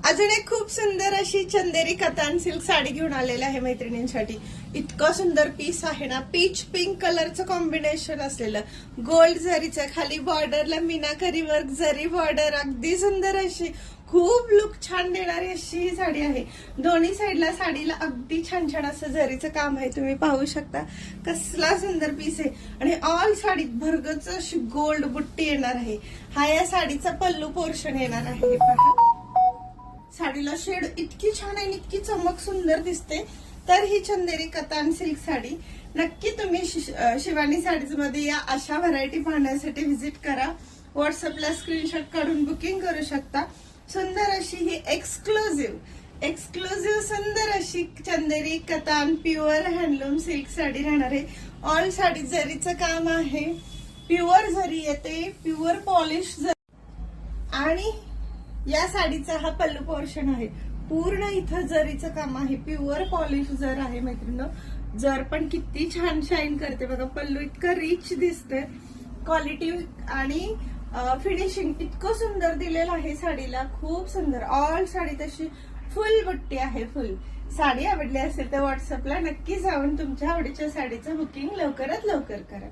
अजून एक खूप सुंदर अशी चंदेरी कतान सिल्क साडी घेऊन आलेली आहे मैत्रिणींसाठी. इतकं सुंदर पीस आहे ना, पीच पिंक कलरचं कॉम्बिनेशन असलेलं, गोल्ड जरीचं, खाली बॉर्डरला मीनाकरी वर्क जरी बॉर्डर, अगदी सुंदर अशी, खूप लुक छान देणारी अशी ही साडी आहे. दोन्ही साईडला साडीला अगदी छान छान असं जरीचं काम आहे, तुम्ही पाहू शकता. कसला सुंदर पीस आहे. आणि ऑल साडीत भरगच अशी गोल्ड बुट्टी येणार आहे. हा या साडीचा पल्लू पोर्शन येणार आहे. हे पहा, साडीला शेड इतकी छान आहे, इतकी चमक सुंदर दिसते. तर ही चंदेरी कतान सिल्क साडी नक्की तुम्ही शिवानी साडीज मध्ये या अशा व्हरायटी पाहण्यासाठी व्हिजिट करा. व्हॉट्सअपला स्क्रीनशॉट काढून बुकिंग करू शकता. सुंदर अशी ही एक्सक्लुझिव्ह सुंदर अशी चंदेरी कतान प्युअर हँडलूम सिल्क साडी राहणार आहे. ऑल साडी जरीचं काम आहे, प्युअर जरी येते, प्युअर पॉलिश जरी. आणि या साडीचा हा पल्लू पोर्शन आहे, पूर्ण इथं जरीचं काम आहे, प्युअर पॉलिश जर आहे मैत्रिणी. जर पण किती छान शाईन करते बघा. पल्लू इतकं रिच दिसतंय, क्वालिटी आणि फिनिशिंग इतकं सुंदर दिलेलं आहे साडीला, खूप सुंदर. ऑल साडी तशी फुल बुट्टी आहे, फुल. साडी आवडली असेल तर व्हॉट्सअपला नक्की जाऊन तुमच्या आवडीच्या साडीचं बुकिंग लवकरात लवकर करा.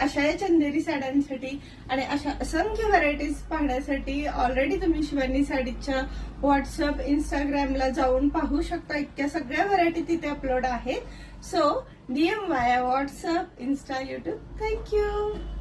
अशा या चंदेरी साड्यांसाठी आणि अशा असंख्य व्हरायटीज पाहण्यासाठी ऑलरेडी तुम्ही शिवानी साडीच्या व्हॉट्सअप, इंस्टाग्रामला जाऊन पाहू शकता. इतक्या सगळ्या व्हरायटी तिथे अपलोड आहेत. सो डीएम वाया व्हॉट्सअप, इन्स्टा, युट्यूब. थँक्यू.